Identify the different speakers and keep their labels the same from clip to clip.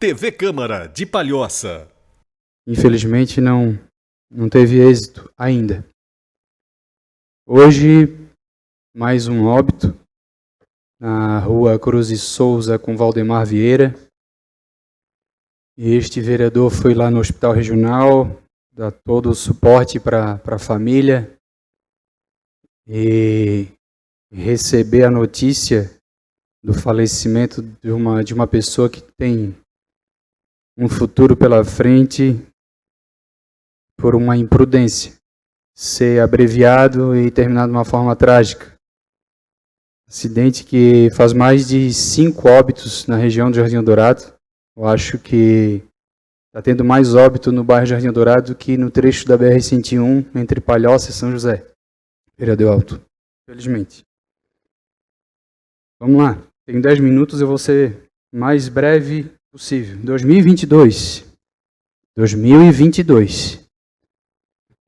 Speaker 1: TV Câmara de Palhoça.
Speaker 2: Infelizmente não teve êxito ainda. Hoje, mais um óbito na rua Cruz e Souza com Valdemar Vieira. Este vereador foi lá no Hospital Regional, dar todo o suporte para a família e receber a notícia do falecimento de uma pessoa que tem um futuro pela frente por uma imprudência, ser abreviado e terminado de uma forma trágica. Acidente que faz mais de 5 óbitos na região do Jardim Dourado. Eu acho que está tendo mais óbito no bairro Jardim Dourado do que no trecho da BR-101 entre Palhoça e São José. Vereador Alto, felizmente. Vamos lá, tenho 10 minutos, eu vou ser mais breve possível. 2022.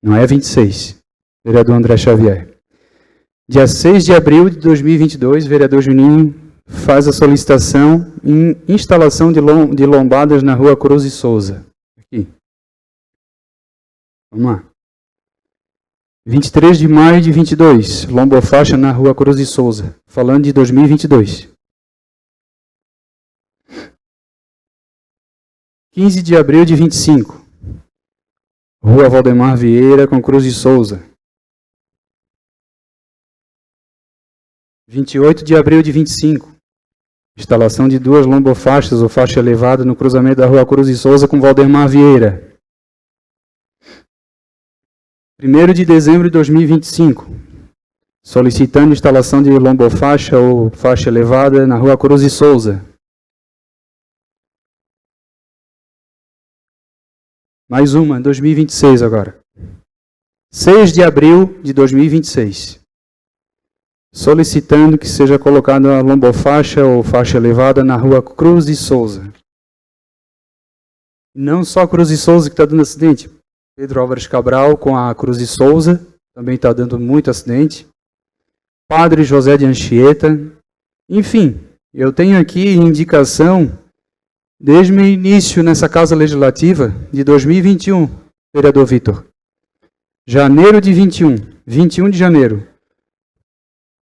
Speaker 2: Não é 26. Vereador André Xavier. Dia 6 de abril de 2022, vereador Juninho faz a solicitação em instalação de lombadas na rua Cruz e Souza. Aqui. Vamos lá. 23 de maio de 22, lombofaixa na rua Cruz e Souza. Falando de 2022. 15 de abril de 25, rua Valdemar Vieira com Cruz e Souza. 28 de abril de 25, instalação de 2 lombofaixas ou faixa elevada no cruzamento da rua Cruz e Souza com Valdemar Vieira. 1º de dezembro de 2025, solicitando instalação de lombofaixa ou faixa elevada na rua Cruz e Souza. Mais uma, 2026 agora. 6 de abril de 2026. Solicitando que seja colocada a lombofaixa ou faixa elevada na rua Cruz e Souza. Não só Cruz e Souza que está dando acidente. Pedro Álvares Cabral com a Cruz e Souza também está dando muito acidente. Padre José de Anchieta. Enfim, eu tenho aqui indicação desde o início nessa Casa Legislativa de 2021, vereador Vitor. Janeiro de 21 de janeiro.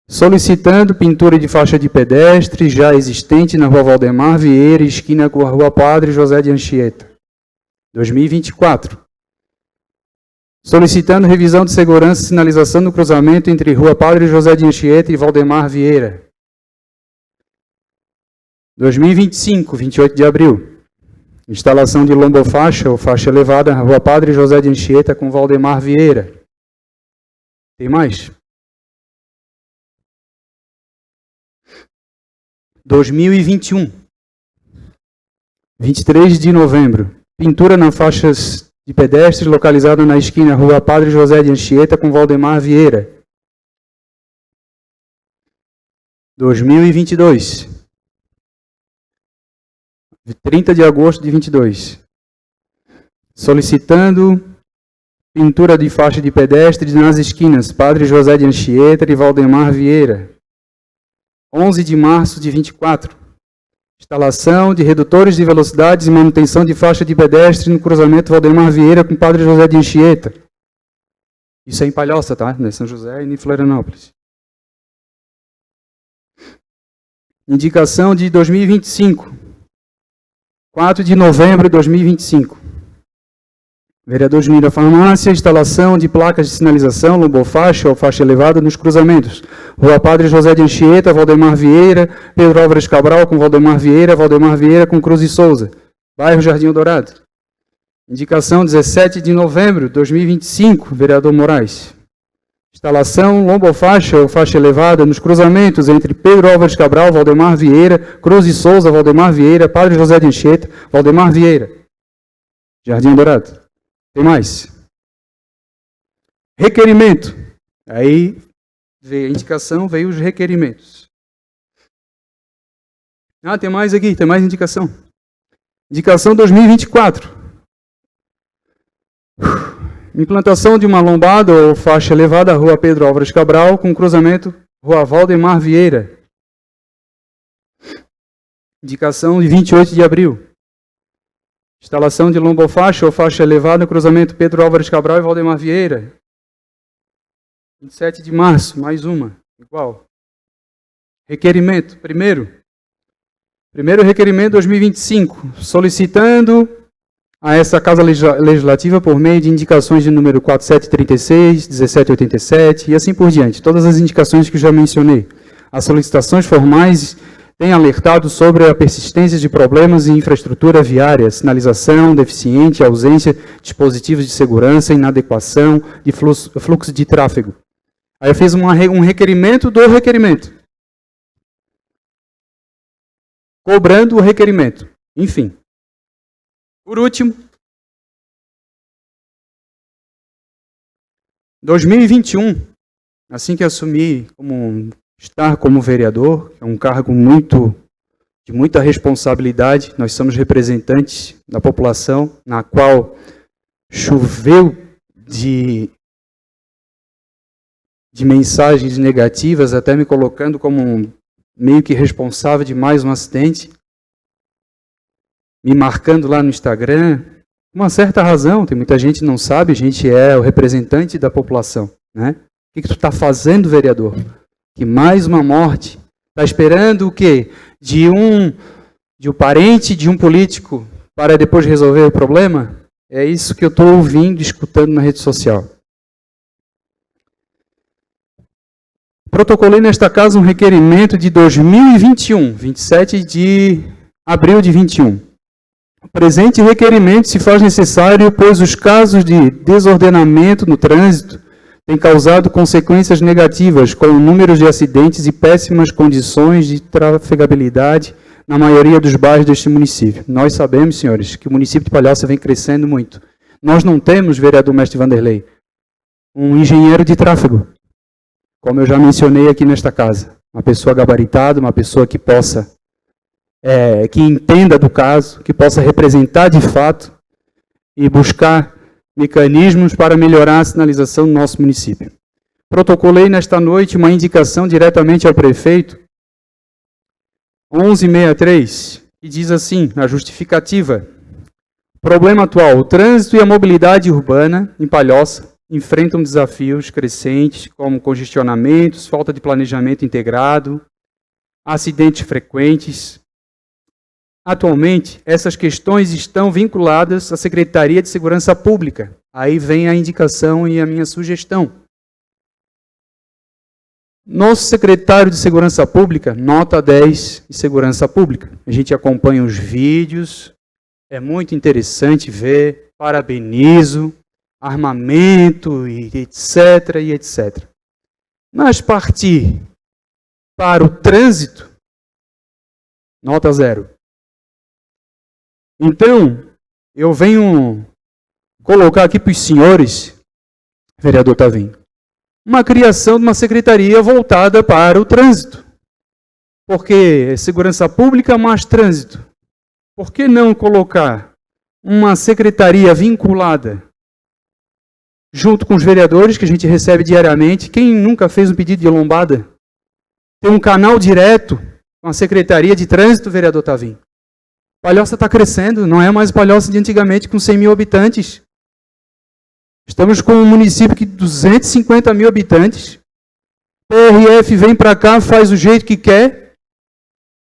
Speaker 2: Solicitando pintura de faixa de pedestre já existente na rua Valdemar Vieira, esquina com a rua Padre José de Anchieta. 2024. Solicitando revisão de segurança e sinalização no cruzamento entre rua Padre José de Anchieta e Valdemar Vieira. 2025, 28 de abril. Instalação de lombofaixa ou faixa elevada na rua Padre José de Anchieta com Valdemar Vieira. Tem mais? 2021. 23 de novembro. Pintura nas faixas de pedestres localizada na esquina rua Padre José de Anchieta com Valdemar Vieira. 2022. 30 de agosto de 22. Solicitando pintura de faixa de pedestres nas esquinas Padre José de Anchieta e Valdemar Vieira. 11 de março de 24. Instalação de redutores de velocidades e manutenção de faixa de pedestre no cruzamento Valdemar Vieira com Padre José de Anchieta. Isso é em Palhoça, tá? Em São José e em Florianópolis. Indicação de 2025. 4 de novembro de 2025. Vereador Juninho da Farmácia, instalação de placas de sinalização, lombofaixa ou faixa elevada nos cruzamentos. Rua Padre José de Anchieta, Valdemar Vieira, Pedro Álvares Cabral com Valdemar Vieira com Cruz e Souza. Bairro Jardim Dourado. Indicação 17 de novembro de 2025, vereador Moraes. Instalação lombofaixa ou faixa elevada nos cruzamentos entre Pedro Álvares Cabral, Valdemar Vieira, Cruz e Souza, Valdemar Vieira, Padre José de Anchieta, Valdemar Vieira. Jardim Dourado. Tem mais? Requerimento. Aí veio a indicação, veio os requerimentos. Ah, tem mais aqui, tem mais indicação. Indicação 2024. Implantação de uma lombada ou faixa elevada à rua Pedro Álvares Cabral com cruzamento rua Valdemar Vieira. Indicação de 28 de abril. Instalação de lombofaixa ou faixa elevada no cruzamento Pedro Álvares Cabral e Valdemar Vieira. 27 de março, mais uma, igual. Requerimento, primeiro requerimento 2025, solicitando a essa Casa Legislativa por meio de indicações de número 4736, 1787 e assim por diante. Todas as indicações que já mencionei. As solicitações formais têm alertado sobre a persistência de problemas em infraestrutura viária, sinalização deficiente, ausência de dispositivos de segurança, inadequação de fluxo de tráfego. Aí eu fiz um requerimento do requerimento. Cobrando o requerimento. Enfim. Por último, 2021, assim que assumi estar como vereador, que é um cargo de muita responsabilidade, nós somos representantes da população, na qual choveu de mensagens negativas, até me colocando como meio que responsável de mais um acidente, me marcando lá no Instagram, uma certa razão, tem muita gente que não sabe, a gente é o representante da população, né? O que tu está fazendo, vereador? Que mais uma morte? Está esperando o quê? De um parente de um político para depois resolver o problema? É isso que eu estou ouvindo, escutando na rede social. Protocolei nesta casa um requerimento de 2021, 27 de abril de 21. O presente requerimento se faz necessário, pois os casos de desordenamento no trânsito têm causado consequências negativas, com o número de acidentes e péssimas condições de trafegabilidade na maioria dos bairros deste município. Nós sabemos, senhores, que o município de Palhoça vem crescendo muito. Nós não temos, vereador mestre Vanderlei, um engenheiro de tráfego, como eu já mencionei aqui nesta casa. Uma pessoa gabaritada, uma pessoa que possa, que entenda do caso, que possa representar de fato e buscar mecanismos para melhorar a sinalização do nosso município. Protocolei nesta noite uma indicação diretamente ao prefeito, 1163, que diz assim, a justificativa: problema atual, o trânsito e a mobilidade urbana em Palhoça enfrentam desafios crescentes, como congestionamentos, falta de planejamento integrado, acidentes frequentes. Atualmente, essas questões estão vinculadas à Secretaria de Segurança Pública. Aí vem a indicação e a minha sugestão. Nosso secretário de Segurança Pública, nota 10 de Segurança Pública. A gente acompanha os vídeos, é muito interessante ver, parabenizo, armamento, e etc, e etc. Mas partir para o trânsito, nota 0. Então, eu venho colocar aqui para os senhores, vereador Tavim, uma criação de uma secretaria voltada para o trânsito. Porque segurança pública mais trânsito. Por que não colocar uma secretaria vinculada junto com os vereadores que a gente recebe diariamente? Quem nunca fez um pedido de lombada? Tem um canal direto com a Secretaria de Trânsito, vereador Tavim. Palhoça está crescendo, não é mais Palhoça de antigamente com 100 mil habitantes. Estamos com um município de 250 mil habitantes. PRF vem para cá, faz do jeito que quer.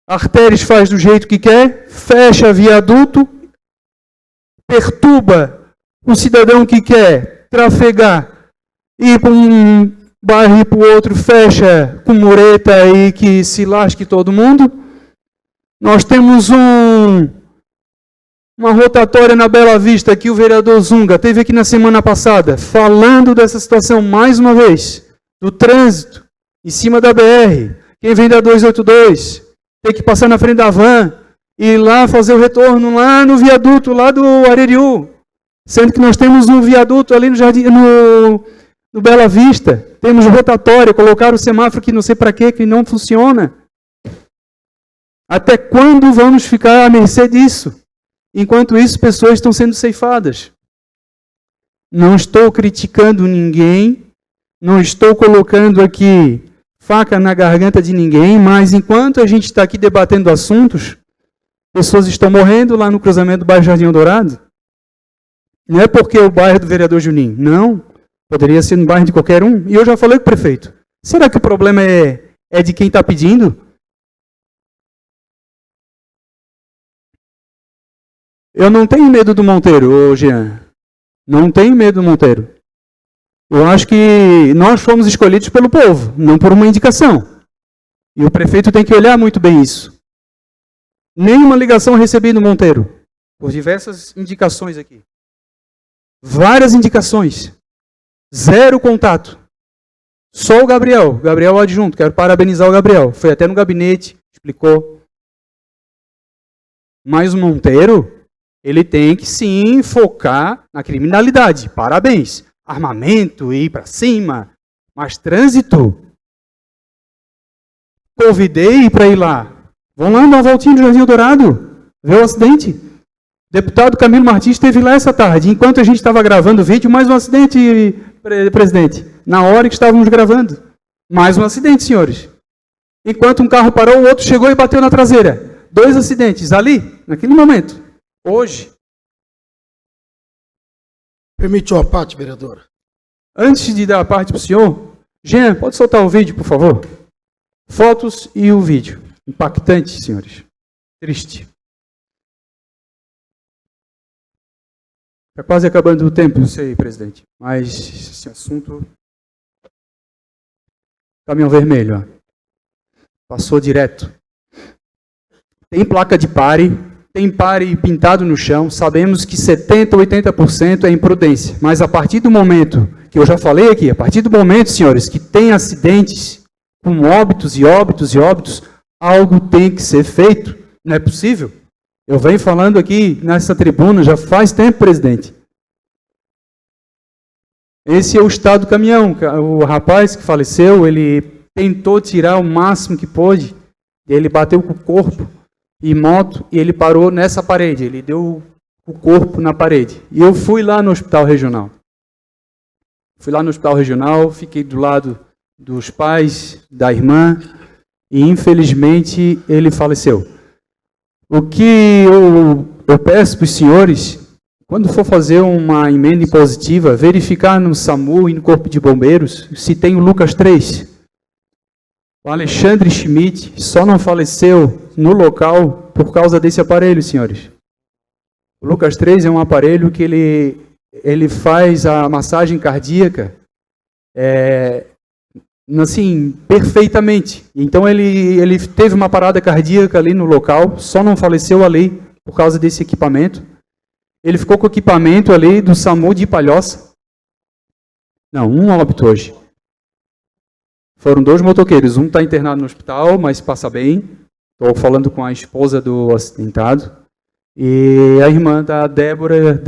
Speaker 2: Artérias faz do jeito que quer. Fecha viaduto. Perturba o cidadão que quer trafegar. Ir para um bairro e para o outro, fecha com mureta e que se lasque todo mundo. Nós temos uma rotatória na Bela Vista, que o vereador Zunga teve aqui na semana passada, falando dessa situação mais uma vez, do trânsito, em cima da BR. Quem vem da 282, tem que passar na frente da van, e ir lá fazer o retorno lá no viaduto, lá do Areriú. Sendo que nós temos um viaduto ali no Jardim, no Bela Vista. Temos rotatória, colocaram o semáforo que não sei para quê, que não funciona. Até quando vamos ficar à mercê disso? Enquanto isso, pessoas estão sendo ceifadas. Não estou criticando ninguém, não estou colocando aqui faca na garganta de ninguém, mas enquanto a gente está aqui debatendo assuntos, Pessoas estão morrendo lá no cruzamento do bairro Jardim Dourado. Não é porque é o bairro do vereador Juninho. Não. Poderia ser no bairro de qualquer um. E eu já falei com o prefeito. Será que o problema é de quem está pedindo? Eu não tenho medo do Monteiro, ô Jean. Não tenho medo do Monteiro. Eu acho que nós fomos escolhidos pelo povo, não por uma indicação. E o prefeito tem que olhar muito bem isso. Nenhuma ligação recebi do Monteiro, por diversas indicações aqui. Várias indicações. Zero contato. Só o Gabriel adjunto. Quero parabenizar o Gabriel. Foi até no gabinete, explicou. Mas o Monteiro, ele tem que sim focar na criminalidade. Parabéns. Armamento, ir para cima. Mas trânsito. Convidei para ir lá. Vão lá dar uma voltinha no Jardim Dourado. Ver o acidente. O deputado Camilo Martins esteve lá essa tarde. Enquanto a gente estava gravando o vídeo, mais um acidente, presidente. Na hora que estávamos gravando. Mais um acidente, senhores. Enquanto um carro parou, o outro chegou e bateu na traseira. 2 acidentes ali, naquele momento. Hoje.
Speaker 3: Permite uma parte, vereadora.
Speaker 2: Antes de dar a parte para o senhor, Jean, pode soltar o vídeo, por favor? Fotos e o vídeo. Impactante, senhores. Triste. Está quase acabando o tempo, eu sei, presidente. Mas esse assunto... Caminhão vermelho, ó. Passou direto. Tem placa de pare, tem pare pintado no chão. Sabemos que 70%, 80% é imprudência. Mas a partir do momento, que eu já falei aqui, a partir do momento, senhores, que tem acidentes com óbitos e óbitos e óbitos, algo tem que ser feito. Não é possível. Eu venho falando aqui nessa tribuna já faz tempo, presidente. Esse é o estado do caminhão. O rapaz que faleceu, ele tentou tirar o máximo que pôde. Ele bateu com o corpo e moto e ele parou nessa parede. Ele deu o corpo na parede. E eu fui lá no hospital regional. Fui lá no hospital regional, fiquei do lado dos pais, da irmã, e infelizmente ele faleceu. O que eu peço para os senhores, quando for fazer uma emenda impositiva, verificar no SAMU e no Corpo de Bombeiros se tem o Lucas 3. O Alexandre Schmidt só não faleceu no local por causa desse aparelho, senhores. O Lucas 3 é um aparelho que ele faz a massagem cardíaca assim, perfeitamente. Então ele teve uma parada cardíaca ali no local, só não faleceu ali por causa desse equipamento. Ele ficou com o equipamento ali do SAMU de Palhoça. Não, um óbito hoje. Foram 2 motoqueiros. Um está internado no hospital, mas passa bem. Estou falando com a esposa do acidentado. E a irmã da Débora,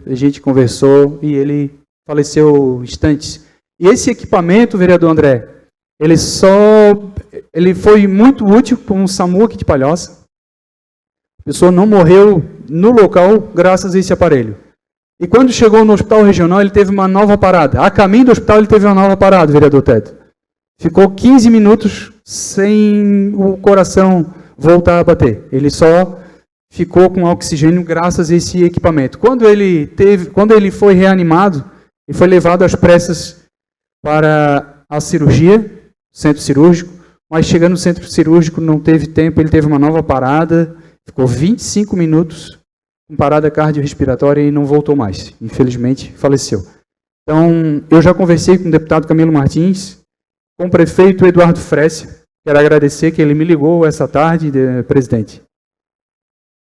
Speaker 2: a gente conversou e ele faleceu instantes. E esse equipamento, vereador André, ele foi muito útil para um SAMU aqui de Palhoça. A pessoa não morreu no local graças a esse aparelho. E quando chegou no hospital regional, ele teve uma nova parada. A caminho do hospital, ele teve uma nova parada, vereador Ted. Ficou 15 minutos sem o coração voltar a bater. Ele só ficou com oxigênio graças a esse equipamento. Quando ele foi reanimado, ele foi levado às pressas para a cirurgia, centro cirúrgico, mas chegando no centro cirúrgico não teve tempo, ele teve uma nova parada, ficou 25 minutos com parada cardiorrespiratória e não voltou mais. Infelizmente, faleceu. Então, eu já conversei com o deputado Camilo Martins, com o prefeito Eduardo Frécia. Quero agradecer que ele me ligou essa tarde, presidente.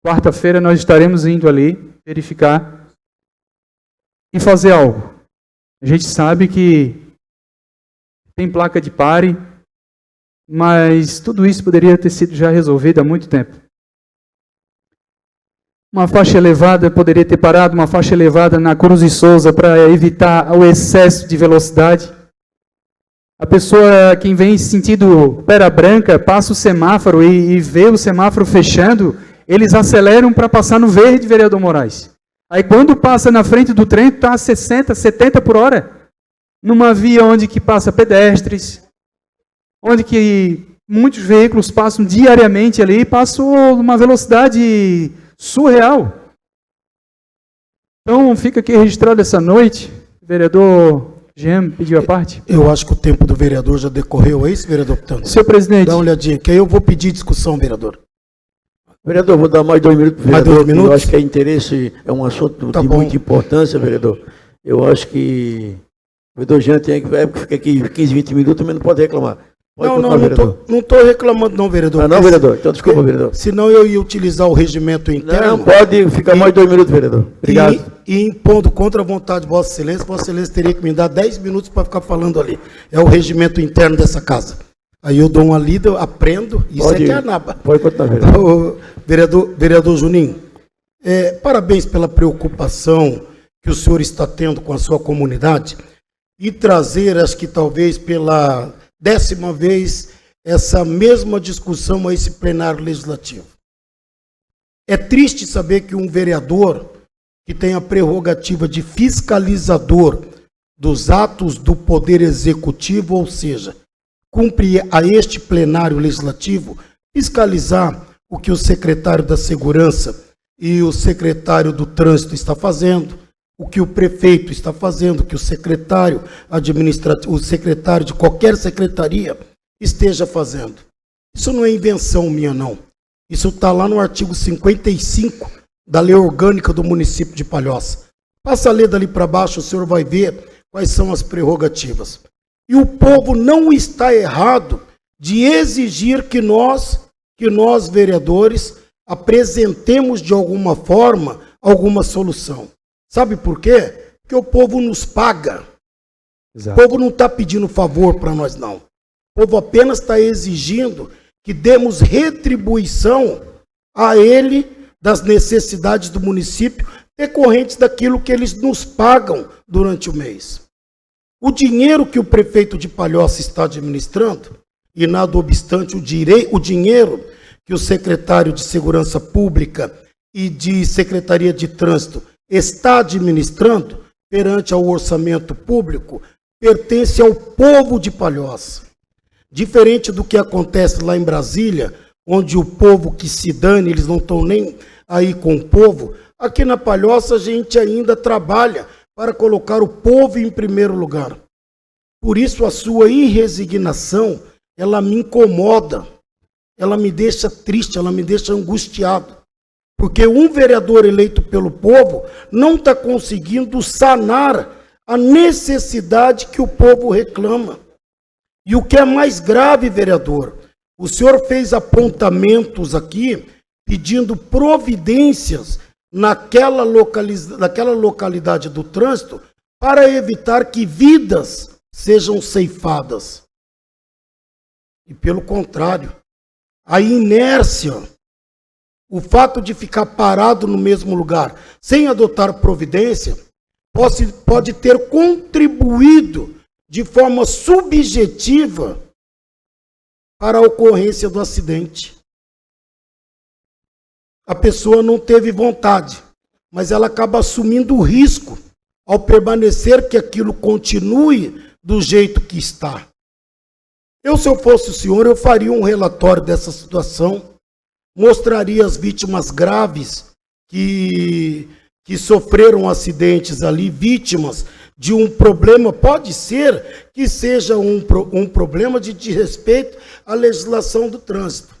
Speaker 2: Quarta-feira nós estaremos indo ali verificar e fazer algo. A gente sabe que tem placa de pare, mas tudo isso poderia ter sido já resolvido há muito tempo. Uma faixa elevada poderia ter parado, uma faixa elevada na Cruz e Souza para evitar o excesso de velocidade. A pessoa, quem vem sentido Pera Branca, passa o semáforo e vê o semáforo fechando, eles aceleram para passar no verde, vereador Moraes. Aí quando passa na frente do trem, está a 60, 70 por hora. Numa via onde que passa pedestres, onde que Muitos veículos passam diariamente ali, passam numa velocidade surreal. Então, fica aqui registrado essa noite. O vereador Jean pediu a parte.
Speaker 3: Eu acho que o tempo do vereador já decorreu, é isso, vereador Pitanga?
Speaker 2: Senhor presidente.
Speaker 3: Dá uma olhadinha, que aí eu vou pedir discussão, vereador.
Speaker 4: Vereador, vou dar mais 2 minutos para o
Speaker 3: Mais
Speaker 4: vereador.
Speaker 3: 2 minutos?
Speaker 4: Eu acho que é interesse, é um assunto
Speaker 3: Tá
Speaker 4: de
Speaker 3: bom.
Speaker 4: muita importância, vereador. Eu acho que o vereador Jean tem que ficar aqui 15, 20 minutos, mas não pode reclamar. Pode continuar, vereador.
Speaker 3: Não estou reclamando não, vereador.
Speaker 4: Ah, não, vereador? Então, desculpa, vereador.
Speaker 3: Senão eu ia utilizar o regimento interno.
Speaker 4: Não, pode ficar mais 2 minutos, vereador. Obrigado.
Speaker 3: E impondo contra a vontade de Vossa Excelência teria que me dar 10 minutos para ficar falando ali. É o regimento interno dessa casa. Aí eu dou uma lida, aprendo, isso
Speaker 4: Pode
Speaker 3: é que é
Speaker 4: ir.
Speaker 3: a naba.
Speaker 4: Pode continuar, vereador.
Speaker 3: Vereador Juninho, parabéns pela preocupação que o senhor está tendo com a sua comunidade e trazer, acho que talvez pela 10ª vez, essa mesma discussão a esse plenário legislativo. É triste saber que um vereador que tem a prerrogativa de fiscalizador dos atos do Poder Executivo, ou seja, cumpre a este plenário legislativo fiscalizar o que o secretário da Segurança e o secretário do Trânsito está fazendo, o que o prefeito está fazendo, o que o secretário administrativo, o secretário de qualquer secretaria esteja fazendo. Isso não é invenção minha, não. Isso está lá no artigo 55 da Lei Orgânica do município de Palhoça. Passa a ler dali para baixo, o senhor vai ver quais são as prerrogativas. E o povo não está errado de exigir que nós vereadores, apresentemos de alguma forma alguma solução. Sabe por quê? Porque o povo nos paga.
Speaker 2: Exato.
Speaker 3: O povo não está pedindo favor para nós, não. O povo apenas está exigindo que demos retribuição a ele das necessidades do município decorrentes daquilo que eles nos pagam durante o mês. O dinheiro que o prefeito de Palhoça está administrando, e nada obstante o dinheiro que o secretário de Segurança Pública e de Secretaria de Trânsito está administrando perante ao orçamento público, pertence ao povo de Palhoça. Diferente do que acontece lá em Brasília, onde o povo que se dane, eles não estão nem aí com o povo, aqui na Palhoça a gente ainda trabalha para colocar o povo em primeiro lugar. Por isso a sua irresignação, ela me incomoda, ela me deixa triste, ela me deixa angustiado. Porque um vereador eleito pelo povo não está conseguindo sanar a necessidade que o povo reclama. E o que é mais grave, vereador, o senhor fez apontamentos aqui pedindo providências naquela localidade do trânsito para evitar que vidas sejam ceifadas. E pelo contrário, a inércia, o fato de ficar parado no mesmo lugar sem adotar providência, pode ter contribuído de forma subjetiva para a ocorrência do acidente. A pessoa não teve vontade, mas ela acaba assumindo o risco ao permanecer que aquilo continue do jeito que está. Se eu fosse o senhor, eu faria um relatório dessa situação, mostraria as vítimas graves que sofreram acidentes ali, vítimas de um problema, pode ser que seja um problema de desrespeito à legislação do trânsito.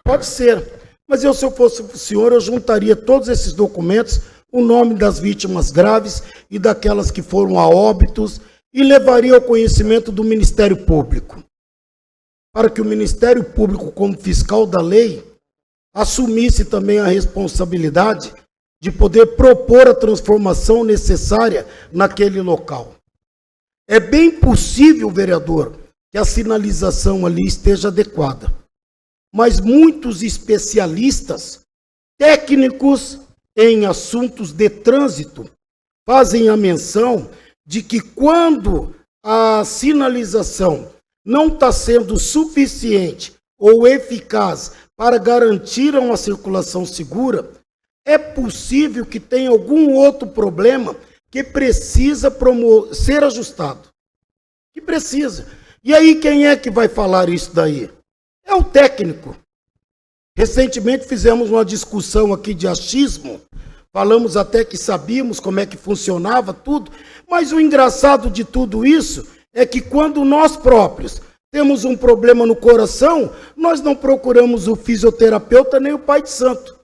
Speaker 3: Pode ser. Mas se eu fosse o senhor, eu juntaria todos esses documentos, o nome das vítimas graves e daquelas que foram a óbitos, e levaria ao conhecimento do Ministério Público, para que o Ministério Público, como fiscal da lei, assumisse também a responsabilidade de poder propor a transformação necessária naquele local. É bem possível, vereador, que a sinalização ali esteja adequada, mas muitos especialistas, técnicos em assuntos de trânsito, fazem a menção de que quando a sinalização não está sendo suficiente ou eficaz para garantir uma circulação segura, é possível que tenha algum outro problema que precisa ser ajustado. Que precisa. E aí quem é que vai falar isso daí? É o técnico. Recentemente fizemos uma discussão aqui de achismo, falamos até que sabíamos como é que funcionava tudo, mas o engraçado de tudo isso é que quando nós próprios temos um problema no coração, nós não procuramos o fisioterapeuta nem o pai de santo.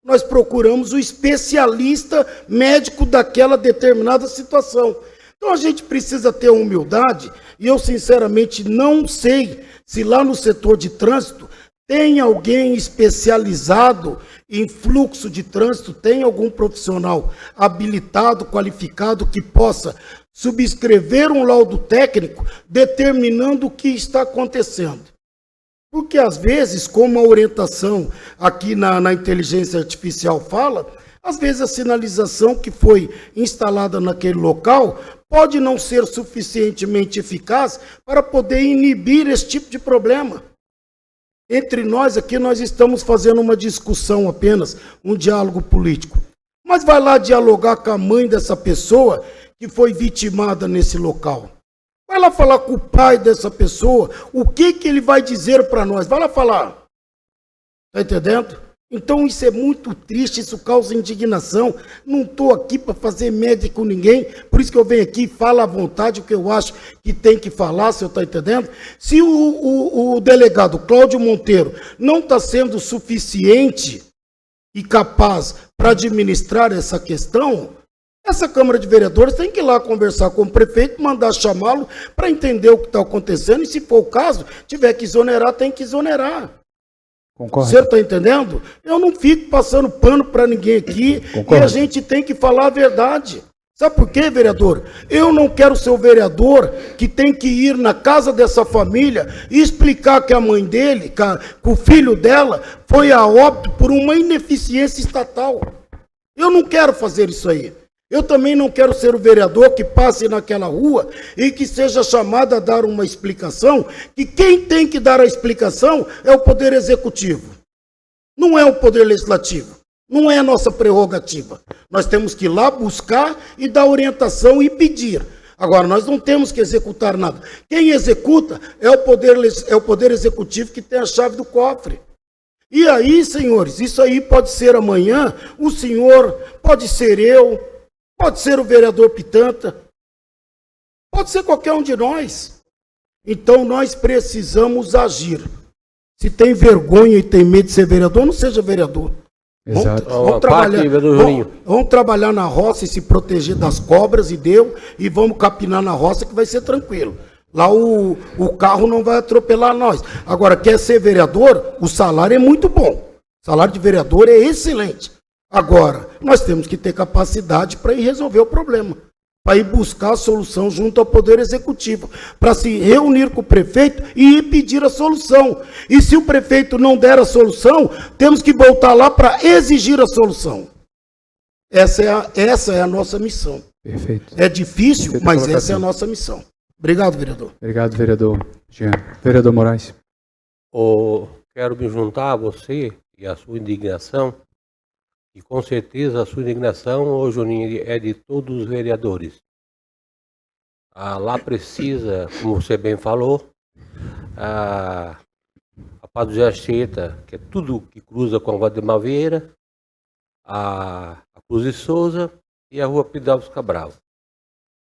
Speaker 3: Nós procuramos o especialista médico daquela determinada situação. Então a gente precisa ter humildade, e eu sinceramente não sei se lá no setor de trânsito tem alguém especializado em fluxo de trânsito, tem algum profissional habilitado, qualificado, que possa subscrever um laudo técnico determinando o que está acontecendo. Porque às vezes, como a orientação aqui na inteligência artificial fala, às vezes a sinalização que foi instalada naquele local pode não ser suficientemente eficaz para poder inibir esse tipo de problema. Entre nós aqui, nós estamos fazendo uma discussão apenas, um diálogo político. Mas vai lá dialogar com a mãe dessa pessoa que foi vitimada nesse local. Vai lá falar com o pai dessa pessoa, o que ele vai dizer para nós? Vai lá falar. Está entendendo? Então isso é muito triste, isso causa indignação. Não estou aqui para fazer média com ninguém, por isso que eu venho aqui e falo à vontade o que eu acho que tem que falar, se eu estou entendendo. Se o delegado Cláudio Monteiro não está sendo suficiente e capaz para administrar essa questão, essa Câmara de Vereadores tem que ir lá conversar com o prefeito, mandar chamá-lo para entender o que está acontecendo, e se for o caso, tiver que exonerar, tem que exonerar.
Speaker 2: Concordo.
Speaker 3: Você está entendendo? Eu não fico passando pano para ninguém aqui.
Speaker 2: Concordo.
Speaker 3: E a gente tem que falar a verdade. Sabe por quê, vereador? Eu não quero ser o vereador que tem que ir na casa dessa família e explicar que a mãe dele, que o filho dela, foi a óbito por uma ineficiência estatal. Eu não quero fazer isso aí. Eu também não quero ser o vereador que passe naquela rua e que seja chamado a dar uma explicação, que quem tem que dar a explicação é o Poder Executivo. Não é o Poder Legislativo. Não é a nossa prerrogativa. Nós temos que ir lá buscar e dar orientação e pedir. Agora, nós não temos que executar nada. Quem executa é o Poder Executivo, que tem a chave do cofre. E aí, senhores, isso aí pode ser amanhã, o senhor, pode ser eu, pode ser o vereador Pitanta, pode ser qualquer um de nós. Então nós precisamos agir. Se tem vergonha e tem medo de ser vereador, não seja vereador.
Speaker 2: Exato.
Speaker 3: Vamos trabalhar na roça e se proteger das cobras e vamos capinar na roça que vai ser tranquilo. Lá o carro não vai atropelar nós. Agora, quer ser vereador? O salário é muito bom. O salário de vereador é excelente. Agora, nós temos que ter capacidade para ir resolver o problema, para ir buscar a solução junto ao Poder Executivo, para se reunir com o prefeito e ir pedir a solução. E se o prefeito não der a solução, temos que voltar lá para exigir a solução. Essa é a nossa missão.
Speaker 2: Perfeito.
Speaker 3: É difícil,
Speaker 2: Perfeito,
Speaker 3: mas
Speaker 2: colocação.
Speaker 3: essa é a nossa missão. Obrigado, vereador.
Speaker 2: Obrigado, vereador Jean. Vereador Moraes.
Speaker 5: Quero me juntar a você e a sua indignação. E com certeza a sua indignação, ô Juninho, é de todos os vereadores. Lá precisa, como você bem falou, a Padre José Anchieta, que é tudo que cruza com a Valdemar Vieira, a Cruz de Souza e a Rua Pidalves Cabral.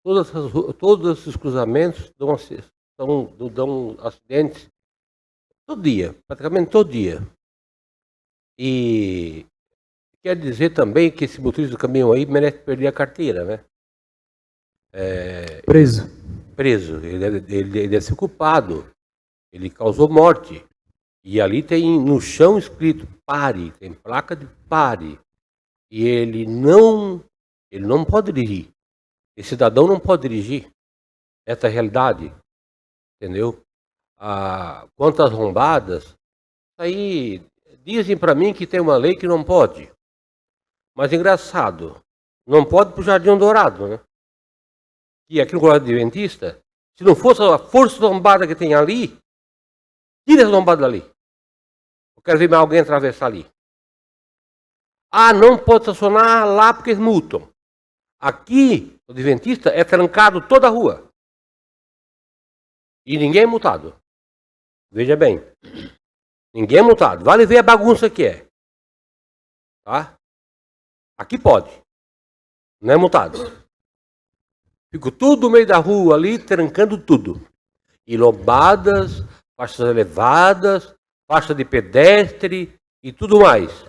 Speaker 5: Todos esses cruzamentos dão acidentes todo dia, praticamente todo dia. E quer dizer também que esse motorista do caminhão aí merece perder a carteira, né?
Speaker 2: Preso.
Speaker 5: Preso. Ele deve ser culpado. Ele causou morte. E ali tem no chão escrito pare, tem placa de pare. E ele não pode dirigir. Esse cidadão não pode dirigir. Essa é a realidade. Entendeu? Quanto às rombadas, aí dizem para mim que tem uma lei que não pode. Mas engraçado, não pode pro Jardim Dourado, né? E aqui no Colégio Adventista, se não fosse a força da lombada que tem ali, tira essa lombada dali. Eu quero ver mais alguém atravessar ali. Não pode estacionar lá porque eles multam. Aqui, o Adventista é trancado toda a rua. E ninguém é multado. Veja bem. Ninguém é multado. Vale ver a bagunça que é. Tá? Aqui pode. Não é multado. Fico tudo no meio da rua ali, trancando tudo. E lombadas, faixas elevadas, faixa de pedestre e tudo mais.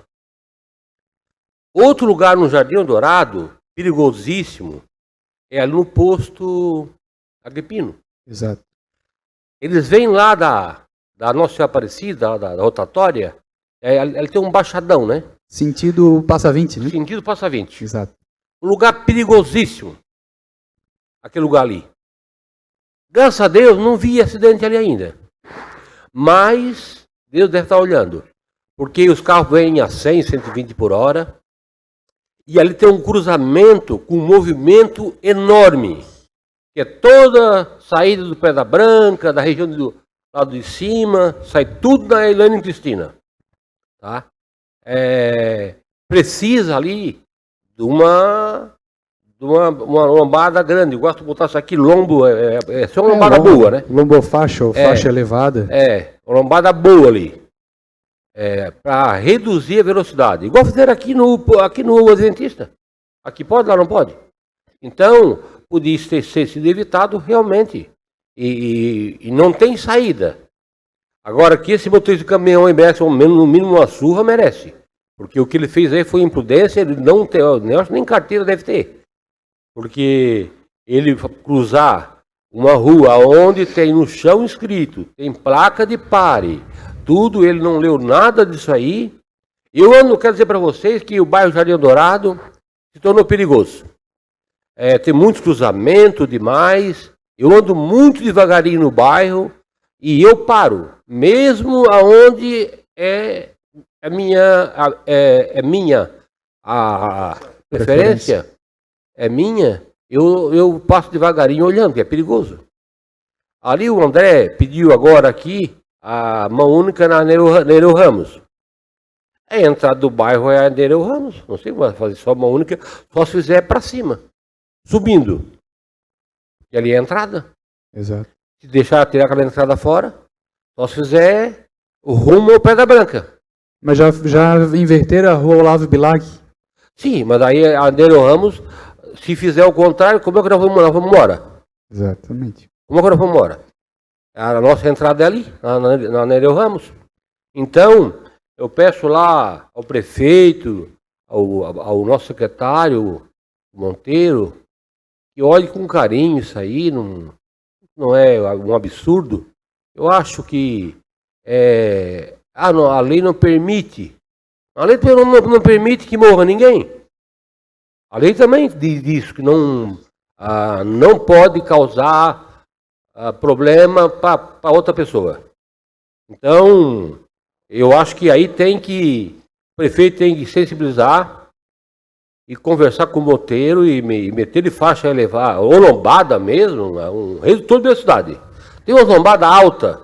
Speaker 5: Outro lugar no Jardim Dourado, perigosíssimo, é ali no posto Agripino.
Speaker 2: Exato.
Speaker 5: Eles vêm lá da Nossa Senhora Aparecida, da rotatória, ele tem um baixadão, né?
Speaker 2: Sentido passa 20, né?
Speaker 5: Sentido passa 20.
Speaker 2: Exato.
Speaker 5: Um lugar perigosíssimo. Aquele lugar ali. Graças a Deus, não vi acidente ali ainda. Mas Deus deve estar olhando. Porque os carros vêm a 100, 120 por hora. E ali tem um cruzamento com um movimento enorme. Que é toda saída do Pedra Branca, da região do lado de cima, sai tudo na Elaine Cristina. Tá? Precisa ali de uma lombada grande. Eu gosto de botar isso aqui, lombo, é só uma lombada boa, né?
Speaker 2: Lombofaixa ou faixa elevada.
Speaker 5: Uma lombada boa ali. Para reduzir a velocidade. Igual fizeram aqui no Adventista. Aqui pode, lá não pode. Então, podia ter sido evitado realmente. E não tem saída. Agora, que esse motorista de caminhão merece no mínimo uma surra, merece. Porque o que ele fez aí foi imprudência, ele não tem, eu acho que nem carteira deve ter. Porque ele cruzar uma rua onde tem no chão escrito, tem placa de pare, tudo, ele não leu nada disso aí. Quero dizer para vocês que o bairro Jardim Dourado se tornou perigoso. Tem muitos cruzamentos demais. Eu ando muito devagarinho no bairro e eu paro, mesmo aonde é minha a preferência, é minha, eu passo devagarinho olhando, que é perigoso. Ali o André pediu agora aqui a mão única na Nereu Ramos. A entrada do bairro é a Nereu Ramos. Não sei como vai fazer só mão única, só se fizer para cima, subindo. E ali é a entrada.
Speaker 2: Exato.
Speaker 5: Se deixar tirar aquela entrada fora, só se fizer o rumo ao Pedra Branca.
Speaker 2: Mas já inverteram a rua Olavo Bilac?
Speaker 5: Sim, mas aí a Nereu Ramos, se fizer o contrário, como é que nós vamos embora?
Speaker 2: Exatamente.
Speaker 5: Como é que nós vamos embora? A nossa entrada é ali, na Nereu Ramos. Então, eu peço lá ao prefeito, ao nosso secretário Monteiro, que olhe com carinho isso aí, não é um absurdo. Eu acho que a lei não permite. A lei não permite que morra ninguém. A lei também diz que não pode causar problema para outra pessoa. Então, eu acho que aí o prefeito tem que sensibilizar e conversar com o moteiro e meter de faixa elevada, ou lombada mesmo, um redutor de velocidade. Tem uma lombada alta,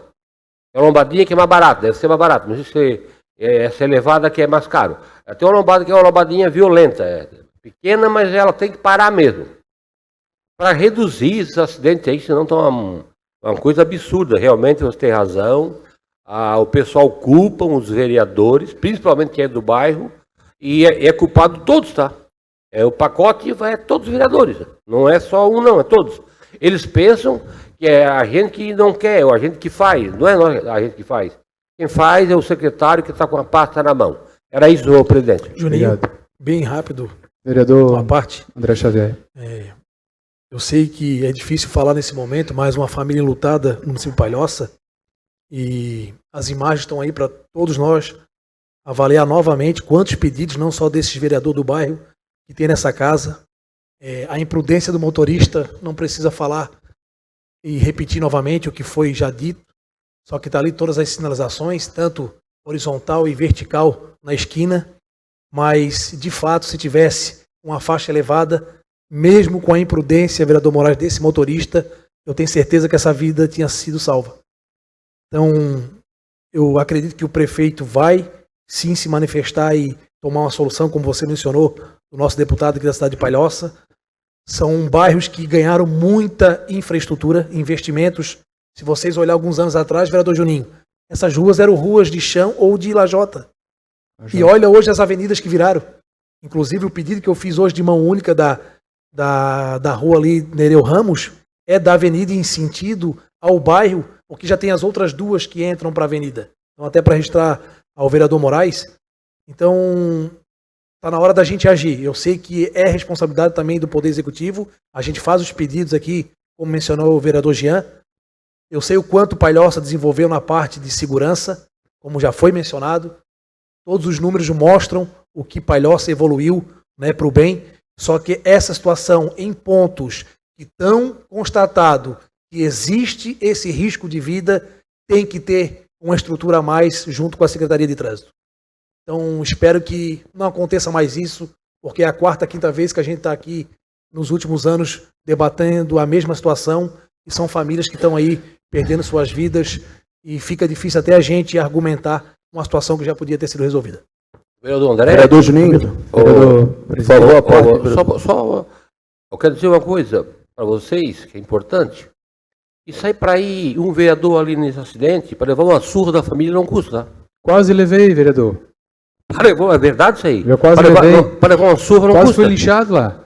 Speaker 5: é uma lombadinha que é mais barata, deve ser mais barata, não sei se essa elevada que é mais caro. Tem uma lombada que é uma lombadinha violenta, pequena, mas ela tem que parar mesmo. Para reduzir esses acidentes aí, senão tá uma coisa absurda. Realmente você tem razão. O pessoal culpa os vereadores, principalmente quem é do bairro, e é culpado todos, tá? O pacote é todos os vereadores. Não é só um, não, é todos. Eles pensam que é a gente que não quer, é a gente que faz. Não é nós, a gente que faz. Quem faz é o secretário que está com a pasta na mão. Era isso, senhor presidente.
Speaker 6: Juninho,
Speaker 2: Obrigado.
Speaker 6: bem rápido,
Speaker 2: Vereador
Speaker 6: uma parte.
Speaker 2: André Xavier.
Speaker 6: Eu sei que é difícil falar nesse momento, mas uma família enlutada no município de Palhoça, e as imagens estão aí para todos nós avaliar novamente quantos pedidos, não só desses vereadores do bairro, que tem nessa casa. A imprudência do motorista, não precisa falar e repetir novamente o que foi já dito, só que está ali todas as sinalizações, tanto horizontal e vertical na esquina, mas de fato, se tivesse uma faixa elevada, mesmo com a imprudência, vereador Moraes, desse motorista, eu tenho certeza que essa vida tinha sido salva. Então, eu acredito que o prefeito vai sim se manifestar e tomar uma solução, como você mencionou, do nosso deputado aqui da cidade de Palhoça. São bairros que ganharam muita infraestrutura, investimentos Se vocês olharem alguns anos atrás, vereador Juninho, essas ruas eram ruas de chão ou de lajota. E olha hoje as avenidas que viraram. Inclusive o pedido que eu fiz hoje de mão única da rua ali, Nereu Ramos, é da avenida em sentido ao bairro, porque já tem as outras duas que entram para a avenida. Então até para registrar ao vereador Moraes. Então está na hora da gente agir. Eu sei que é responsabilidade também do Poder Executivo. A gente faz os pedidos aqui, como mencionou o vereador Jean. Eu sei o quanto o Palhoça desenvolveu na parte de segurança, como já foi mencionado. Todos os números mostram o que Palhoça evoluiu, né, para o bem. Só que essa situação em pontos que estão constatado que existe esse risco de vida, tem que ter uma estrutura a mais junto com a Secretaria de Trânsito. Então, espero que não aconteça mais isso, porque é a quarta, quinta vez que a gente está aqui nos últimos anos debatendo a mesma situação, e são famílias que estão aí perdendo suas vidas, e fica difícil até a gente argumentar uma situação que já podia ter sido resolvida.
Speaker 5: Vereador André.
Speaker 4: Vereador Juninho, por favor, a parte.
Speaker 5: Eu quero dizer uma coisa para vocês, que é importante. Isso aí para ir um vereador ali nesse acidente, para levar uma surra da família, não custa, tá?
Speaker 2: Quase levei, vereador.
Speaker 5: É verdade isso aí?
Speaker 2: Eu quase
Speaker 5: Para
Speaker 2: levei.
Speaker 5: levar uma surra não
Speaker 2: Quase
Speaker 5: custa.
Speaker 2: fui lixado lá.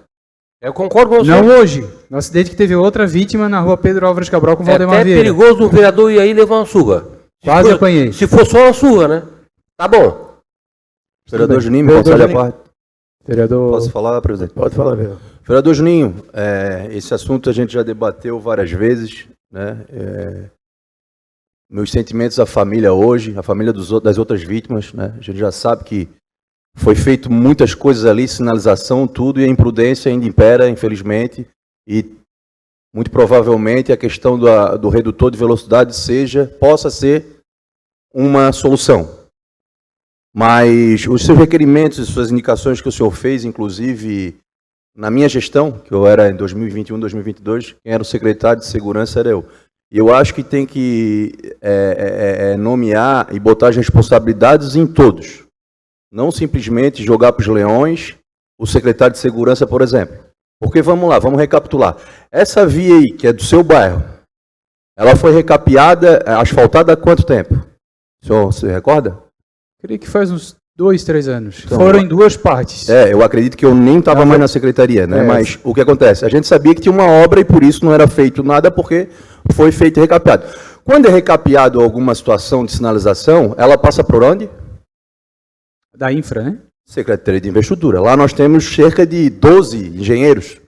Speaker 5: Eu concordo com você.
Speaker 2: Não hoje. No acidente que teve outra vítima na rua Pedro Álvares Cabral com
Speaker 5: É
Speaker 2: Valdemar
Speaker 5: até
Speaker 2: Vieira.
Speaker 5: perigoso um vereador ir aí levar uma surra.
Speaker 2: Quase apanhei.
Speaker 5: Se for só uma surra, né? Tá bom.
Speaker 7: Vereador Juninho,
Speaker 2: Vereador
Speaker 7: posso falar a
Speaker 2: Juninho.
Speaker 7: parte?
Speaker 2: Vereador...
Speaker 7: Posso falar, presidente?
Speaker 4: Pode falar, vereador.
Speaker 7: Vereador Juninho, esse assunto a gente já debateu várias vezes, né? Meus sentimentos à família hoje, à família das outras vítimas, né? A gente já sabe que foi feito muitas coisas ali, sinalização, tudo, e a imprudência ainda impera, infelizmente, e muito provavelmente a questão do redutor de velocidade possa ser uma solução. Mas os seus requerimentos e suas indicações que o senhor fez, inclusive na minha gestão, que eu era em 2021, 2022, quem era o secretário de segurança era eu. E eu acho que tem que nomear e botar as responsabilidades em todos. Não simplesmente jogar para os leões o secretário de segurança, por exemplo. Porque vamos lá, vamos recapitular. Essa via aí, que é do seu bairro, ela foi recapeada, asfaltada há quanto tempo? O senhor se recorda?
Speaker 2: Creio que faz uns 2, 3 anos.
Speaker 7: Então,
Speaker 2: Foram em duas partes.
Speaker 7: Eu acredito que eu nem estava mais na secretaria, né? Mas o que acontece? A gente sabia que tinha uma obra e por isso não era feito nada, porque foi feito e recapeado. Quando é recapeado alguma situação de sinalização, ela passa por onde?
Speaker 2: Da infra, né?
Speaker 7: Secretaria de Infraestrutura. Lá nós temos cerca de 12 engenheiros.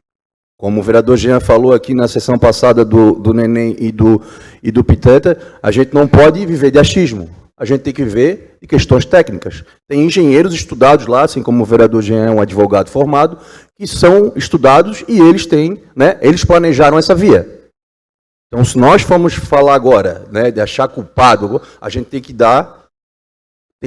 Speaker 7: Como o vereador Jean falou aqui na sessão passada do Neném e do Pitanta, a gente não pode viver de achismo. A gente tem que ver de questões técnicas. Tem engenheiros estudados lá, assim como o vereador Jean é um advogado formado, que são estudados e eles têm, né, eles planejaram essa via. Então, se nós formos falar agora, né, de achar culpado, a gente tem que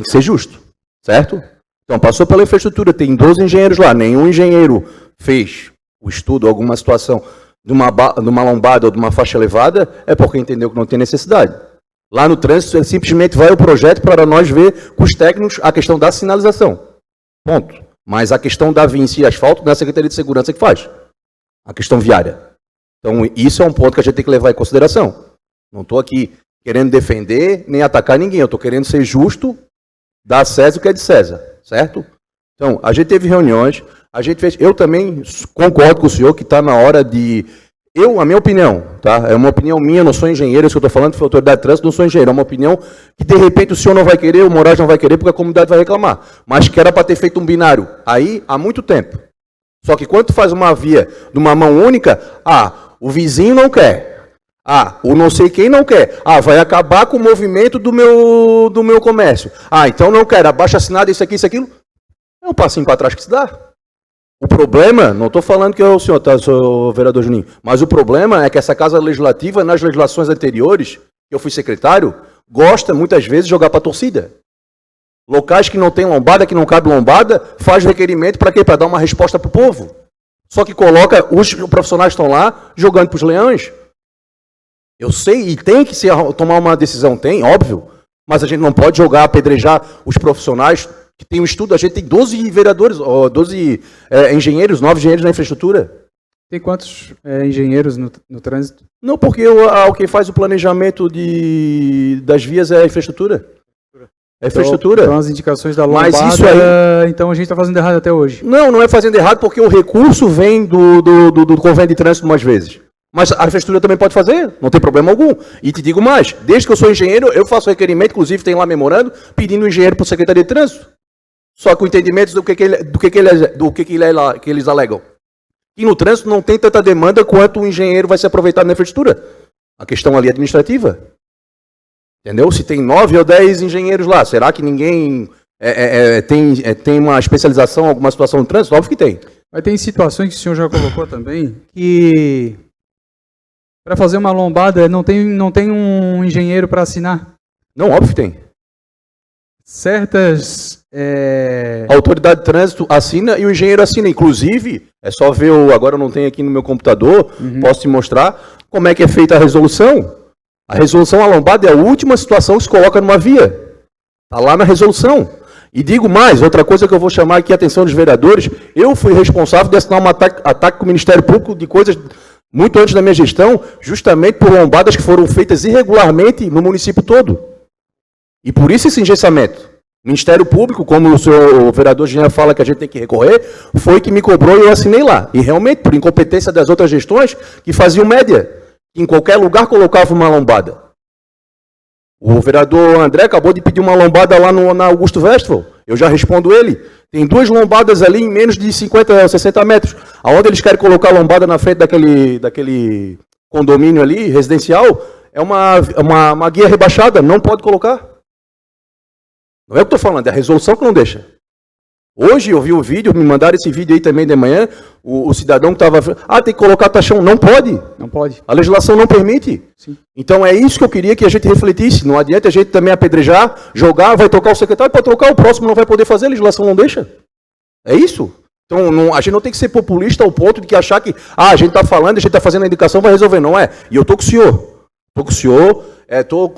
Speaker 7: ser justo, certo? Então, passou pela infraestrutura, tem 12 engenheiros lá, nenhum engenheiro fez o estudo, alguma situação de uma lombada ou de uma faixa elevada, é porque entendeu que não tem necessidade. Lá no trânsito, ele simplesmente vai ao projeto para nós ver com os técnicos a questão da sinalização. Ponto. Mas a questão da via em si, asfalto, não é a Secretaria de Segurança que faz. A questão viária. Então, isso é um ponto que a gente tem que levar em consideração. Não estou aqui querendo defender nem atacar ninguém. Eu estou querendo ser justo, dar a César o que é de César. Certo? Então, a gente teve reuniões, a gente fez... Eu também concordo com o senhor que está na hora de... A minha opinião, tá? É uma opinião minha, eu não sou engenheiro, isso que eu estou falando, foi autoridade de trânsito, não sou engenheiro. É uma opinião que, de repente, o senhor não vai querer, o Moraes não vai querer, porque a comunidade vai reclamar. Mas que era para ter feito um binário aí há muito tempo. Só que quando tu faz uma via de uma mão única, o vizinho não quer. O não sei quem não quer. Vai acabar com o movimento do meu comércio. Então não quero, abaixo assinado, isso aqui, isso, aquilo. É um passinho para trás que se dá. O problema, não estou falando que é o senhor, tá, o vereador Juninho, mas o problema é que essa Casa Legislativa, nas legislações anteriores, que eu fui secretário, gosta muitas vezes de jogar para a torcida. Locais que não tem lombada, que não cabe lombada, faz requerimento para quê? Para dar uma resposta para o povo. Só que coloca, os profissionais estão lá jogando para os leões. Eu sei, e tem que tomar uma decisão, tem, óbvio, mas a gente não pode jogar, apedrejar os profissionais que tem um estudo, a gente tem 12 vereadores, 12 engenheiros, 9 engenheiros na infraestrutura.
Speaker 2: Tem quantos engenheiros no trânsito?
Speaker 7: Não, porque quem faz o planejamento das vias é a infraestrutura. É a infraestrutura.
Speaker 2: Então as indicações da lombada,
Speaker 7: Mas isso aí...
Speaker 2: então a gente está fazendo errado até hoje.
Speaker 7: Não é fazendo errado, porque o recurso vem do convênio de trânsito umas vezes. Mas a infraestrutura também pode fazer, não tem problema algum. E te digo mais, desde que eu sou engenheiro, eu faço requerimento, inclusive tem lá memorando, pedindo o engenheiro para a Secretaria de Trânsito. Só com entendimentos do que eles alegam. E no trânsito não tem tanta demanda quanto o engenheiro vai se aproveitar na infraestrutura. A questão ali é administrativa. Entendeu? Se tem 9 ou 10 engenheiros lá, será que ninguém tem uma especialização, alguma situação no trânsito? Óbvio que tem.
Speaker 2: Mas tem situações que o senhor já colocou também, que para fazer uma lombada não tem um engenheiro para assinar.
Speaker 7: Não, óbvio que tem.
Speaker 2: Certas...
Speaker 7: A autoridade de trânsito assina e o engenheiro assina. Inclusive, é só ver, agora eu não tenho aqui no meu computador, posso te mostrar como é que é feita a resolução. A resolução, a lombada é a última situação que se coloca numa via. Está lá na resolução. E digo mais, outra coisa que eu vou chamar aqui a atenção dos vereadores, eu fui responsável de assinar um ataque com o Ministério Público de coisas muito antes da minha gestão, justamente por lombadas que foram feitas irregularmente no município todo. E por isso esse engessamento. O Ministério Público, como o vereador Jean fala que a gente tem que recorrer, foi que me cobrou e eu assinei lá. E realmente, por incompetência das outras gestões, que faziam média. Em qualquer lugar colocava uma lombada. O vereador André acabou de pedir uma lombada lá na Augusto Westphal. Eu já respondo ele. Tem 2 lombadas ali em menos de 50 ou 60 metros. Aonde eles querem colocar a lombada na frente daquele condomínio ali, residencial, é uma guia rebaixada, não pode colocar. Não é o que eu estou falando, é a resolução que não deixa. Hoje eu vi o vídeo, me mandaram esse vídeo aí também de manhã, o cidadão que estava... tem que colocar taxão. Não pode.
Speaker 2: Não pode.
Speaker 7: A legislação não permite.
Speaker 2: Sim.
Speaker 7: Então é isso que eu queria que a gente refletisse. Não adianta a gente também apedrejar, jogar, vai trocar o secretário, pode trocar, o próximo não vai poder fazer, a legislação não deixa. É isso. Então a gente não tem que ser populista ao ponto de que achar que a gente está falando, a gente está fazendo a indicação, vai resolver. Não é. E eu estou com o senhor. Estou com o senhor, estou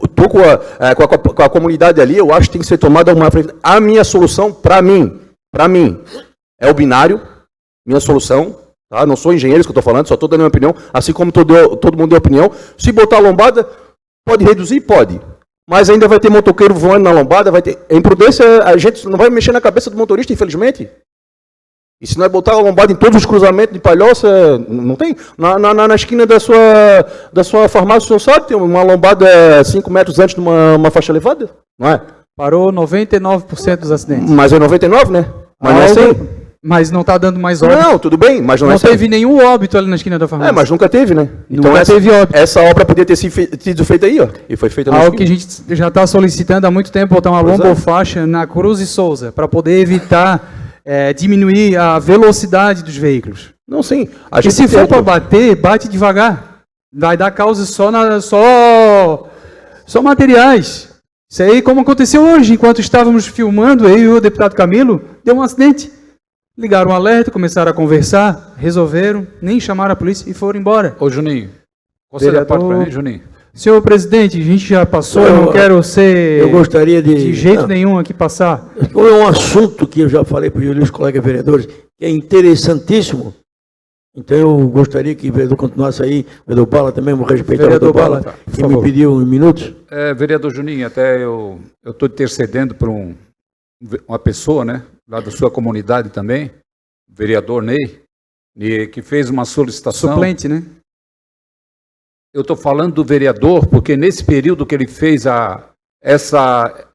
Speaker 7: com a comunidade ali, eu acho que tem que ser tomada uma frente. A minha solução, para mim, é o binário, minha solução, tá? Não sou engenheiro, isso que eu estou falando, só estou dando minha opinião, assim como todo mundo deu opinião. Se botar a lombada, pode reduzir? Pode. Mas ainda vai ter motoqueiro voando na lombada, vai ter... A imprudência, a gente não vai mexer na cabeça do motorista, infelizmente. E se não é botar a lombada em todos os cruzamentos de Palhoça, não tem. Na esquina da sua farmácia, o senhor sabe, tem uma lombada 5 metros antes de uma faixa elevada, não é?
Speaker 2: Parou 99% dos acidentes.
Speaker 7: Mas é 99, né? Mas não é 100.
Speaker 2: Mas não está dando mais óbito.
Speaker 7: Não, tudo bem, mas não é 100.
Speaker 2: Não teve nenhum óbito ali na esquina da farmácia.
Speaker 7: Mas nunca teve, né? Então
Speaker 2: nunca teve óbito.
Speaker 7: Essa obra podia ter sido feita aí, ó. E foi feita na
Speaker 2: Algo que a gente já está solicitando há muito tempo, botar uma lombofaixa na Cruz e Souza, para poder evitar, diminuir a velocidade dos veículos.
Speaker 7: Não, sim.
Speaker 2: E se for para bater, bate devagar. Vai dar causa só materiais. Isso aí, como aconteceu hoje, enquanto estávamos filmando, eu e o deputado Camilo, deu um acidente. Ligaram um alerta, começaram a conversar, resolveram, nem chamaram a polícia e foram embora.
Speaker 8: Ô, Juninho, concede a parte para mim, Juninho.
Speaker 2: Senhor presidente, a gente já passou, eu não quero ser...
Speaker 4: Eu gostaria
Speaker 2: de jeito nenhum aqui passar.
Speaker 4: É um assunto que eu já falei para os colegas vereadores, que é interessantíssimo. Então eu gostaria que o vereador continuasse aí, o vereador Bala também, vou respeitar o vereador Bala, que me pediu uns minutos.
Speaker 8: Vereador Juninho, até eu estou intercedendo por uma pessoa, né, lá da sua comunidade também, o vereador Ney, que fez uma solicitação.
Speaker 2: Suplente, né?
Speaker 8: Eu estou falando do vereador, porque nesse período que ele fez essa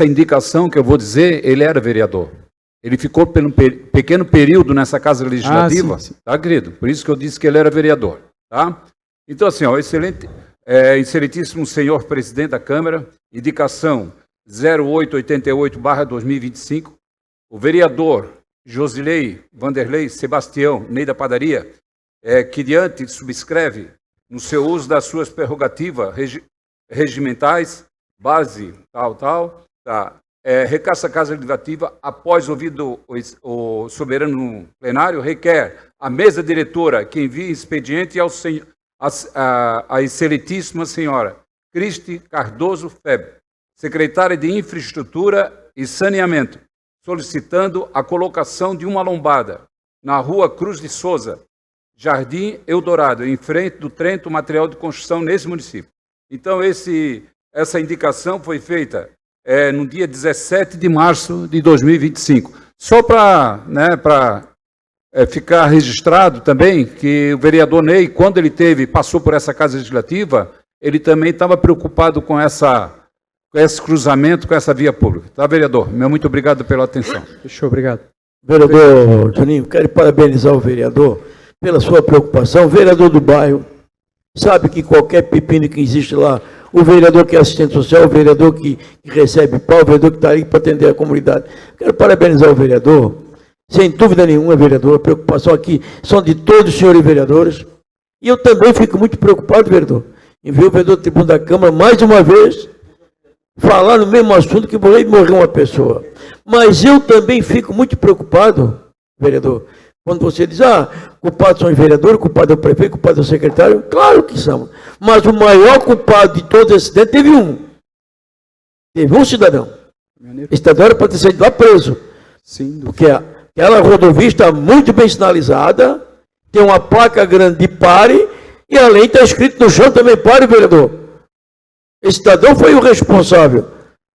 Speaker 8: indicação que eu vou dizer, ele era vereador. Ele ficou por um pequeno período nessa Casa Legislativa,
Speaker 2: sim.
Speaker 8: Tá, querido? Por isso que eu disse que ele era vereador, tá? Então, assim, ó, excelentíssimo senhor presidente da Câmara, indicação 0888/2025, o vereador Josilei Vanderlei Sebastião Ney da Padaria, que diante subscreve no seu uso das suas prerrogativas regimentais, base tá? Recaça a Casa Legislativa, após ouvido o soberano plenário, requer a mesa diretora que envie expediente à excelentíssima senhora Cristi Cardoso Febre, secretária de Infraestrutura e Saneamento, solicitando a colocação de uma lombada na rua Cruz de Souza, Jardim Eldorado, em frente do Trento Material de Construção nesse município. Então, essa indicação foi feita no dia 17 de março de 2025. Só para ficar registrado também que o vereador Ney, quando ele passou por essa Casa Legislativa, ele também estava preocupado com esse cruzamento, com essa via pública. Tá, vereador? Meu muito obrigado pela atenção.
Speaker 2: Fechou, obrigado.
Speaker 4: Vereador Juninho, quero parabenizar o vereador pela sua preocupação. O vereador do bairro sabe que qualquer pepino que existe lá, o vereador que é assistente social, o vereador que recebe pau, o vereador que está aí para atender a comunidade. Quero parabenizar o vereador. Sem dúvida nenhuma, vereador, a preocupação aqui são de todos os senhores vereadores. E eu também fico muito preocupado, vereador, em ver o vereador do Tribunal da Câmara, mais uma vez, falar no mesmo assunto que morreu uma pessoa. Mas eu também fico muito preocupado, vereador, quando você diz, culpados são os vereadores, culpado é o prefeito, culpado é o secretário. Claro que são. Mas o maior culpado de todo esse acidente teve um. Teve um cidadão. Esse cidadão era para ter saído lá preso.
Speaker 2: Sim.
Speaker 4: Porque aquela rodovia está muito bem sinalizada, tem uma placa grande de pare, e além está escrito no chão também pare, vereador. Esse cidadão foi o responsável.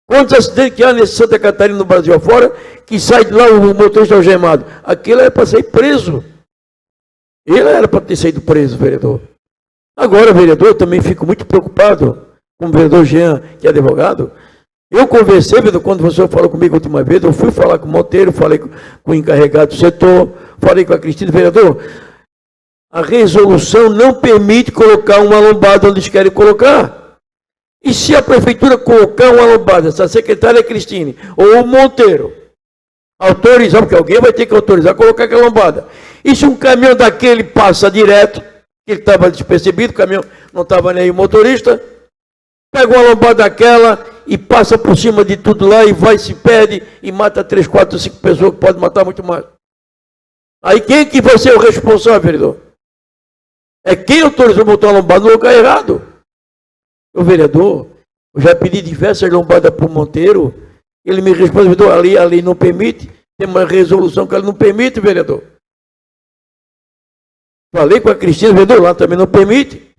Speaker 4: Quantos acidentes que há nesse Santa Catarina, no Brasil afora, que sai de lá o motorista algemado? Aquilo era para sair preso. Ele era para ter saído preso, vereador. Agora, vereador, eu também fico muito preocupado com o vereador Jean, que é advogado. Eu conversei, vereador, quando você falou comigo a última vez, eu fui falar com o Monteiro, falei com o encarregado do setor, falei com a Cristina, vereador, a resolução não permite colocar uma lombada onde eles querem colocar. E se a prefeitura colocar uma lombada, se a secretária Cristine ou o Monteiro autorizar, porque alguém vai ter que autorizar colocar aquela lombada. E se um caminhão daquele passa direto, que ele estava despercebido, o caminhão não estava nem aí o motorista, pega uma lombada daquela e passa por cima de tudo lá e vai, se perde e mata 3, 4, 5 pessoas, que pode matar muito mais. Aí quem que vai ser o responsável, vereador? É quem autorizou botar uma lombada no lugar errado. O vereador, eu já pedi diversas lombadas para o Monteiro, ele me respondeu, vereador, a lei não permite, tem uma resolução que ela não permite, vereador. Falei com a Cristina, vereador, lá também não permite.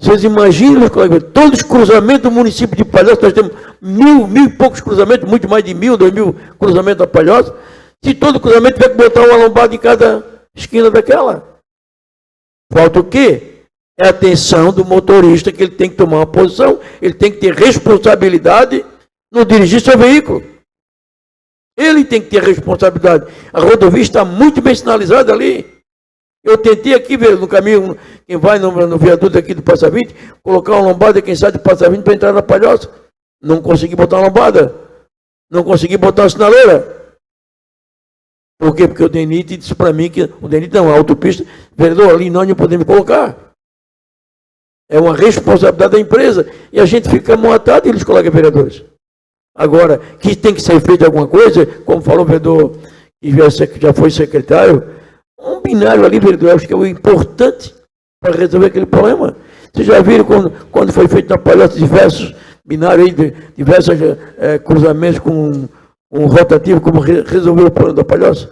Speaker 4: Vocês imaginam, meus colegas, todos os cruzamentos do município de Palhoça, nós temos mil e poucos cruzamentos, muito mais de 1.000, 2.000 cruzamentos da Palhoça. Se todo cruzamento tiver que botar uma lombada em cada esquina daquela, falta o quê? É a atenção do motorista, que ele tem que tomar uma posição, ele tem que ter responsabilidade no dirigir seu veículo. Ele tem que ter responsabilidade. A rodovia está muito bem sinalizada ali. Eu tentei aqui, ver no caminho, quem vai no viaduto aqui do Passa 20, colocar uma lombada, quem sai do Passa 20 para entrar na Palhoça. Não consegui botar uma lombada. Não consegui botar uma sinaleira. Por quê? Porque o DENIT disse para mim que o DENIT não, a autopista, vereador, ali nós não podemos colocar. É uma responsabilidade da empresa. E a gente fica montado, eles, colegas vereadores. Agora, que tem que ser feito alguma coisa, como falou o vereador, que já foi secretário, um binário ali, vereador, acho que é o importante para resolver aquele problema. Vocês já viram quando foi feito na Palhoça diversos binários, aí, diversos cruzamentos com um rotativo, como resolveu o problema da Palhoça?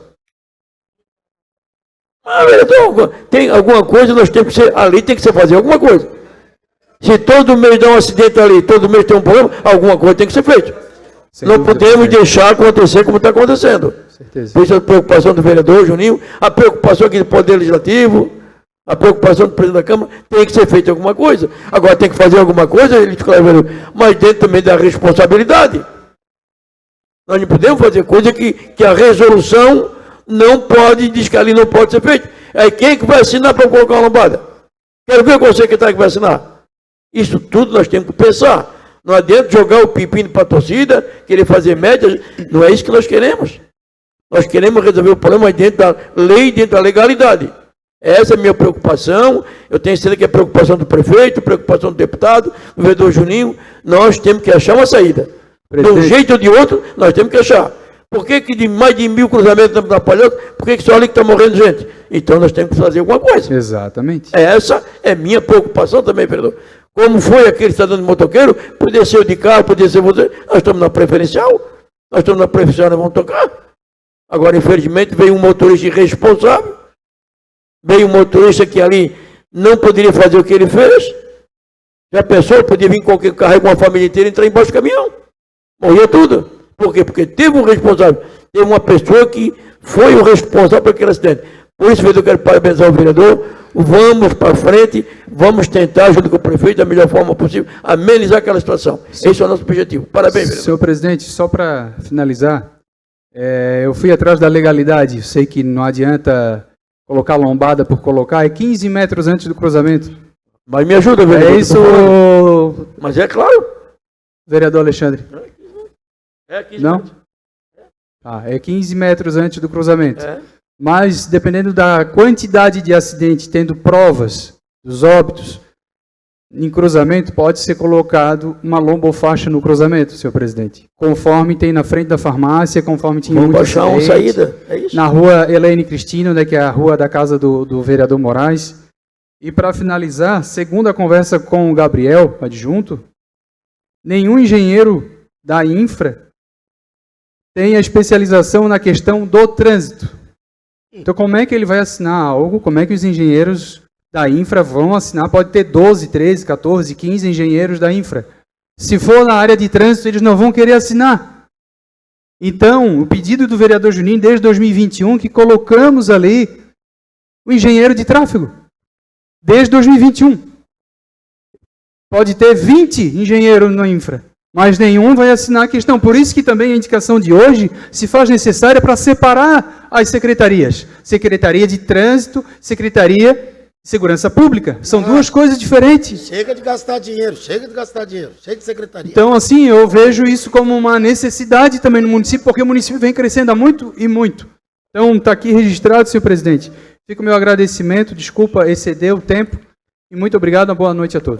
Speaker 4: Vereador, tem alguma coisa, nós temos que ser, ali tem que ser fazer alguma coisa. Se todo mês dá um acidente ali, todo mês tem um problema, alguma coisa tem que ser feita. Não podemos deixar acontecer como está acontecendo.
Speaker 2: Certeza.
Speaker 4: Por isso a preocupação do vereador Juninho, a preocupação aqui do Poder Legislativo, a preocupação do presidente da Câmara, tem que ser feita alguma coisa. Agora tem que fazer alguma coisa, mas dentro também da responsabilidade. Nós não podemos fazer coisa que a resolução não pode, diz que ali não pode ser feito. Aí quem é que vai assinar para colocar uma lombada? Quero ver você que está que vai assinar. Isso tudo nós temos que pensar. Não adianta jogar o pepino para a torcida, querer fazer média, não é isso que nós queremos. Nós queremos resolver o problema dentro da lei, dentro da legalidade. Essa é a minha preocupação. Eu tenho certeza que é a preocupação do prefeito, preocupação do deputado, do vereador Juninho. Nós temos que achar uma saída. De um jeito ou de outro, nós temos que achar. Por que de mais de 1.000 cruzamentos na Palhoça, por que só ali que está morrendo gente? Então nós temos que fazer alguma coisa.
Speaker 2: Exatamente.
Speaker 4: Essa é minha preocupação também, vereador. Como foi aquele cidadão de motoqueiro, podia ser o de carro, podia ser você. Nós estamos na preferencial. Nós estamos na preferencial, nós vamos tocar. Agora, infelizmente, veio um motorista irresponsável Veio um motorista que ali não poderia fazer o que ele fez. Já pensou, podia vir qualquer carro com uma família inteira e entrar embaixo do caminhão. Morria tudo. Por quê? Porque teve um responsável, teve uma pessoa que foi o responsável por aquele acidente. Por isso, eu quero parabenizar o vereador. Vamos para frente, vamos tentar, junto com o prefeito, da melhor forma possível, amenizar aquela situação. Esse é o nosso objetivo. Parabéns, vereador.
Speaker 2: Senhor presidente, só para finalizar, eu fui atrás da legalidade. Eu sei que não adianta colocar lombada por colocar, é 15 metros antes do cruzamento.
Speaker 4: Mas me ajuda, vereador.
Speaker 2: É isso,
Speaker 4: Mas é claro.
Speaker 2: vereador Alexandre?
Speaker 4: É 15
Speaker 2: Não?
Speaker 4: metros.
Speaker 2: É 15 metros antes do cruzamento.
Speaker 4: É.
Speaker 2: Mas, dependendo da quantidade de acidente, tendo provas dos óbitos, em cruzamento, pode ser colocado uma lombofaixa no cruzamento, senhor presidente. Conforme tem na frente da farmácia, conforme tinha
Speaker 4: Vamos
Speaker 2: muito
Speaker 4: baixar uma
Speaker 2: acidente,
Speaker 4: saída. É isso.
Speaker 2: na rua Helene Cristina, né, que é a rua da casa do vereador Moraes. E, para finalizar, segundo a conversa com o Gabriel, adjunto, nenhum engenheiro da infra tem a especialização na questão do trânsito. Então, como é que ele vai assinar algo? Como é que os engenheiros da infra vão assinar? Pode ter 12, 13, 14, 15 engenheiros da infra. Se for na área de trânsito, eles não vão querer assinar. Então, o pedido do vereador Juninho, desde 2021, que colocamos ali o engenheiro de tráfego. Desde 2021. Pode ter 20 engenheiros na infra, mas nenhum vai assinar a questão. Por isso que também a indicação de hoje se faz necessária para separar as secretarias. Secretaria de Trânsito, Secretaria de Segurança Pública. São duas coisas diferentes.
Speaker 3: Chega de gastar dinheiro, chega de secretaria.
Speaker 2: Então, assim, eu vejo isso como uma necessidade também no município, porque o município vem crescendo há muito e muito. Então, está aqui registrado, senhor presidente. Fica o meu agradecimento, desculpa exceder o tempo, e muito obrigado, uma boa noite a todos.